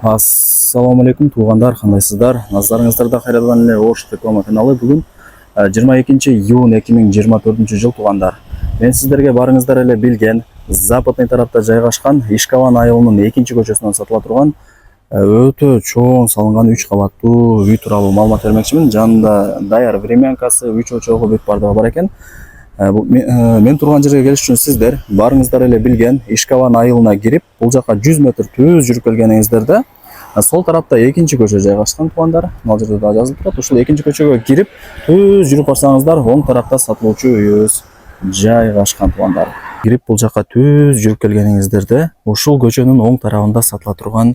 Ассаламу алейкум туғандар, қандайсыздар? Назарыңыздарда қайырлы эле Ош Реклама каналы. Бүгін 22 июнь 2024 жыл туғандар. Мен сіздерге барыңыздар эле билген западный тарапта жайгашкан Ишкаван айылынын 2-чи көчөсүнөн сатыла турган өтө чоң салынган 3 кабаттуу үй тууралуу маалымат бермекчимин. Жанында даяр времянкасы, 3 очогу бүт бардыгы бар экен. Мен турган жерге келиш үчүн сиздер барыңыздар эле билген Ишкаван айылына кирип, бул жака 100 метр түз жүрүп келгениңиздерде сол тарапта 2-чи көчө жайгашкан туугандар. Мына жерде да жазылып турат. Ушул 2-чи көчөгө кирип, түз жүрүп барсаңыздар, оң тарапта сатылуучу үйүбүз жайгашкан туугандар. Кирип бул жака түз жүрүп келгениңиздерде ушул көчөнүн оң тарабында сатыла турган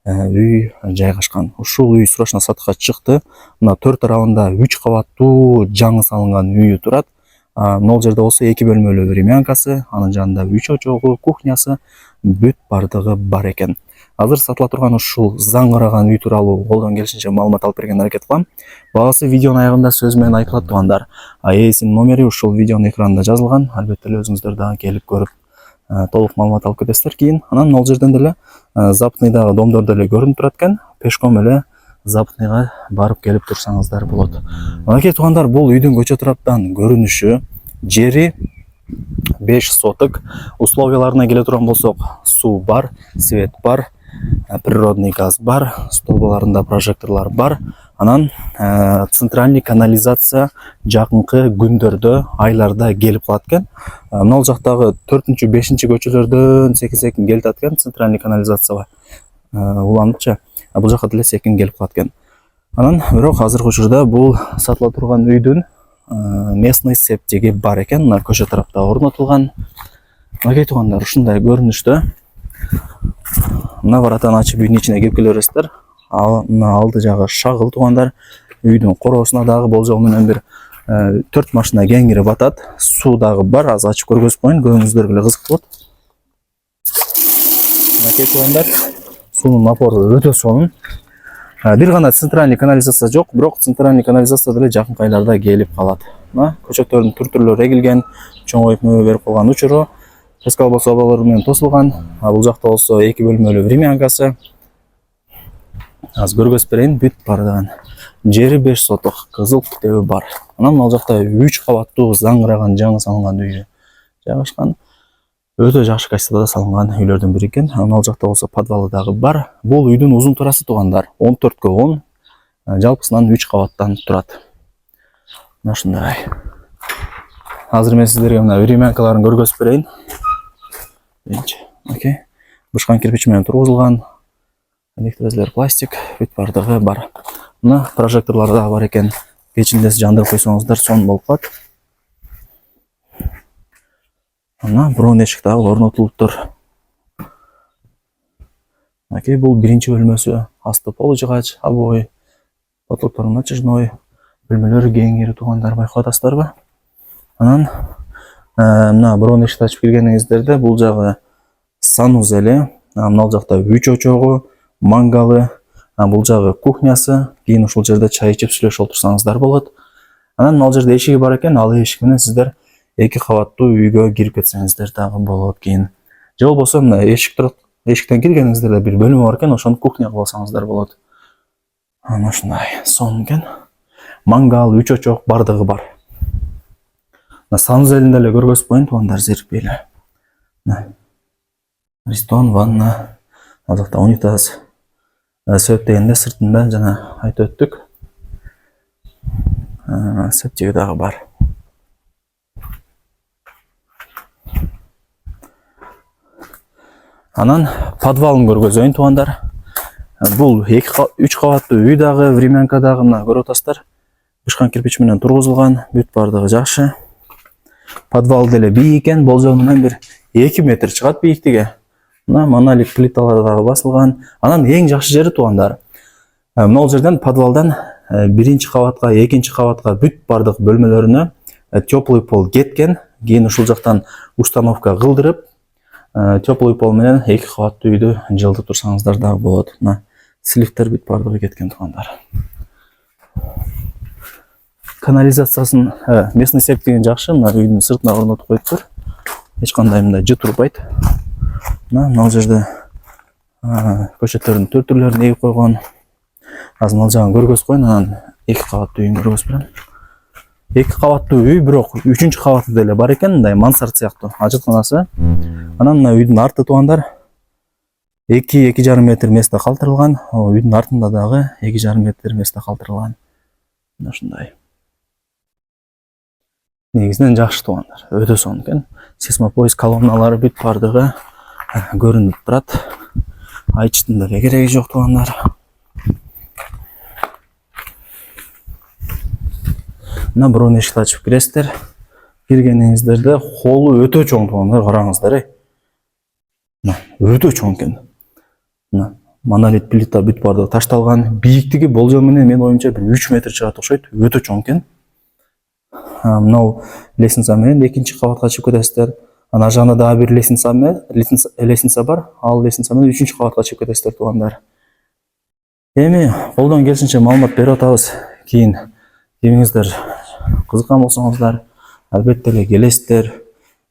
үй жайгашкан. Ушул үй срочно сатыкка чыкты. Мына төр тарабында 3 кабаттуу жаңы салынган үйү турат. Мына жерде болсо 2 бөлмөлүү времянкасы, анын жанында 3 очогу, кухнясы бүт бардыгы бар экен. Азыр сатыла турган ушул заңгыраган үй тууралуу колдон келишинче маалымат алып берген аракет кылам. Баасы видеонун аягында сөз менен айтылат туугандар. АЭСин номери ушул видеонун экранында жазылган. Албетте эле өзүңүздөр дагы келип көрүп толук маалымат алып кетесиздер. Кийин анан ал жерден деле западныйдагы домдор деле көрүнүп турат экен. Пешком эле западныйга барып келип турсаңыздар болот. Мынакей туугандар, бул үйдүн көчө тараптан көрүнүшү, жери 5 соток. Условияларына келе турган болсок, суу бар, свет бар, природный газ бар, столбаларында прожекторлор бар. Анан центральный канализация жакынкы күндөрдө, айларда келип калат экен. Мына жактагы 4-5 көчөлөрдөн секин келип атат экен центральный канализацияга. Уланычы бул жака деле секин келип калат экен. Анан бирок азыркы учурда бул сатыла турган үйдүн местный септиги бар экен. Мына көчө тарапта орнотулган. Мынакей туугандар, ушундай көрүнүштө. Мына баратан ачып үйдүн ичине кирип келе бересиздер. Мына алды жагы шагыл туугандар. Үйдүн короосуна дагы болжол менен бир 4 машина кеңири батат. Суу дагы бар, аз ачып көргөзүп коеюн, көрүүңүздөргө эле кызык болот. Мынакей туугандар, суунун напору өтө сонун. Бир гана центральный канализация жок, бирок центральный канализация деле жакынкы айларда келип калат. Мына көчөттөрдүн түр-түрлөрү эгилген, чоңоюп мөбө берип койгон учуру, пескал басабалар менен тосулган. Бул жакта болсо 2 бөлмөлүү времянкасы. Аз көргөзүп берейин, бүт бардыгын. Жери 5 соток, кызыл китеби бар. Анан бул жакта 3 кабаттуу заңгыраган жаңы салынган үйү жайгашкан. Өтө жакшы качествада салынган үйлөрдүн бири экен. Анан жакта болсо подвалы дагы бар. Бул үйдүн узун турасы туугандар 14/10, жалпысынан 3 кабаттан турат. Мына ушундай. Азыр мен сиздерге мына времянкаларын көргөзүп берейин. Окей. Бышкан кирпич менен тургузулган. Электрозлер пластик, бүт бардыгы бар. Мына прожекторлор дагы бар экен. Печинде жандырып койсоңуздар сонун болуп калат. Мына бирок эшик дагы орнотулуптур. Окей, бул биринчи бөлмөсү. Асты полу жыгач, обои, потолоктор натяжной, бөлмөлөр кеңири туугандар, байкап атасыздарбы? Анан мына бирок эшикти ачып киргениңиздерде бул жагы санузели, мына жакта 3 очогу, мангалы, бул жагы кухнясы. Кийин ушул жерде чай ичип сүйлөшүп отурсаңыздар болот. Анан мына жерде эшиги бар экен, ал эшик менен сиздер 2 кабаттуу үйгө кирип кетсеңиздер дагы болот кийин. Же болбосо мына эшик турат. Эшиктен киргениңиздерде бир бөлмө бар экен, ошону кухня кылып алсаңыздар болот. Мына ушундай сонун экен. Мангал, 3 очок бардыгы бар. Мына санузелинде эле көргөзүп коеюн туугандар, зерикпей эле. Мына ресторан, ванна, ал жакта унитаз. Сөт дегенде сыртында жана айтып өттүк. Септиги дагы бар. Анан подвалын көргөзөйүн туугандар. Бул 3 кабаттуу үй дагы, времянка дагы мына көрүп атасыздар. Бышкан кирпич менен тургузулган, бүт бардыгы жакшы. Подвал деле бийик экен, болжол менен бир 2 метр чыгат бийиктиги. Мына монолит плиталар дагы басылган. Анан эң жакшы жери туугандар. Мына жерден подвалдан 1-чи кабатка, 2-чи кабатка бүт бардык бөлмөлөрүнө теплый пол кеткен. Кийин ушул жактан установка кылдырып, теплый пол менен 2 кабаттуу үйдү жылытып турсаңыздар дагы болот. Мына сливтер бүт бардыгы кеткен туугандар. Канализациясын, местный септигин жакшы. Мына үйдүн сыртына орнотуп коюптур. Эч кандай мындай жыт урбайт. Мына жерде Көчөттөрдүн төртүрлөрүн эгип койгон. Азыр ал жагын көргөзүп коеюн, анан 2 кабаттуу үйүн көргөзүп берем. 2 кабаттуу үй, бирок 3-чү кабаты деле бар экен, мындай мансард сыяктуу ажытканасы. Анан мына үйдүн арты туугандар 2-2,5 метр месте калтырылган. Үйдүн артында дагы 2,5 метр месте калтырылган. Мына ушундай. Негизинен жакшы туугандар, өтө сонун экен. Сейсмопоиз колонналары бүт бардыгы көрүнүп турат. Айтыштын деле кереги жок туугандар. Мына бирок эшикти ачып киресиздер. Киргениңиздерде холу өтө чоң туугандар, караңыздар. Мына өтө чоң экен. Мына монолит плита бүт бардыгы ташталган. Бийиктиги болжол менен мен оюмча 3 метр чыгат окшойт. Өтө чоң экен. Мынау лестница менен 2-чи кабатка чыгып кетесиздер. Ана жагында дагы бир лестница бар. Ал лестница менен 3-чү кабатка чыгып кетесиздер туугандар. Эми колдон келишинче маалымат берип атабыз. Кийин кимиңиздер кызыккан болсоңуздар, албетте эле келесиздер.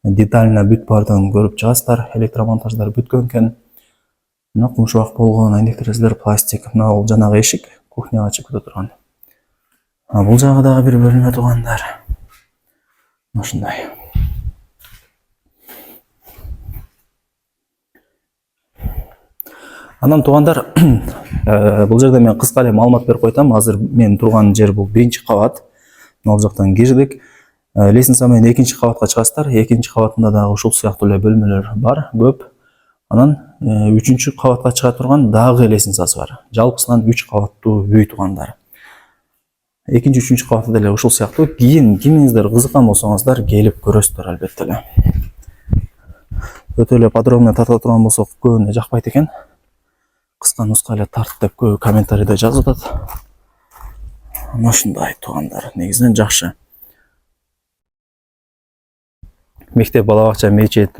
Детально бүт бардыгын көрүп чыгасыздар. Электромонтаждар бүткөн экен. Мына кумшубак болгон, айнектиресиздер, пластик. Мына ол жанагы эшик, кухняга чыгып кете турган. Бул жагы дагы бир бөлмө туугандар. Ушундай. Анан туугандар, бул жерде мен кыска эле маалымат берип койтам. Азыр мен турган жер бул 1-чи кабат. Ал жактан кирдик. Лестница менен 2-чи кабатка чыгасыздар. 2-чи кабатында дагы ушул сыяктуу эле бөлмөлөр бар, көп. Анан 3-чү кабатка чыга турган дагы лестницасы бар. Жалпысынан 3 кабаттуу үй туугандар. 2-чи, 3-чү кабаты деле ушул сыяктуу. Кийин кимиңиздер кызыккан болсоңуздар, келип көрөсүздөр албетте эле. Өтө эле подробно тарта турган болсок, көбүнө жакпайт экен. Кыска нуска эле тарт деп көбү комментарийде жазып атат. Ушундай туугандар, негизинен жакшы. Мектеп, бала бакча, мечет,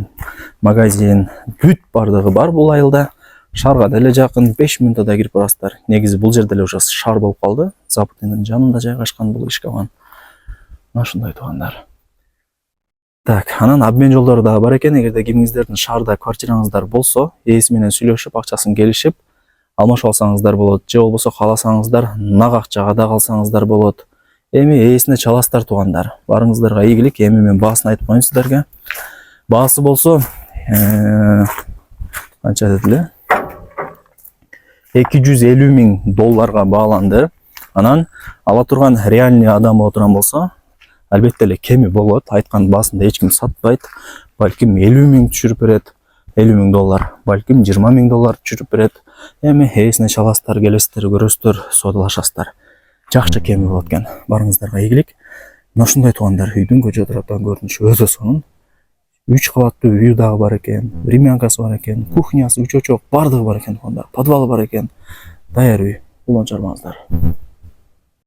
магазин бүт бардыгы бар бул айылда. Шаарга деле жакын, 5 минутта кирип барасыздар. Негизи бул жерде эле уже шаар болуп калды. Западныйдын жанында жайгашкан бул ишкабан. Ушундай туугандар. Так, анан обмен жолдору дагы бар экен. Эгерде кимиңиздердин шаарда квартираңыздар болсо, ээси менен сүйлөшүп, акчасын келишип алмашып алсаңыздар болот. Же болбосо кааласаңыздар, нак акчага да калсаңыздар болот. Эми ээсине чаласыздар туугандар. Барыңыздарга ийгилик. Эми мен баасын айтып коеюн сиздерге. Баасы болсо канча дедиле? $250,000 бааланды. Анан ала турган реальный адам боло турган болсо, албетте эле кеми болот. Айткан баасында эч ким сатпайт. Балким $50,000 түшүрүп берет. $50,000, балким $20,000 түшүрүп берет. Эми ээсине чаласыздар, келесиздер, көрөсүздөр, соодалашасыздар. Жакшы кеми болот экен. Барыңыздарга ийгилик. Мына ушундай туугандар, үйдүн көчө тараптан көрүнүшү өтө сонун. 3 кабаттуу үй дагы бар экен, времянкасы бар экен, кухнясы, үч очок бардыгы бар экен туугандар. Подвалы бар экен. Даяр үй. Улан чарбаңыздар.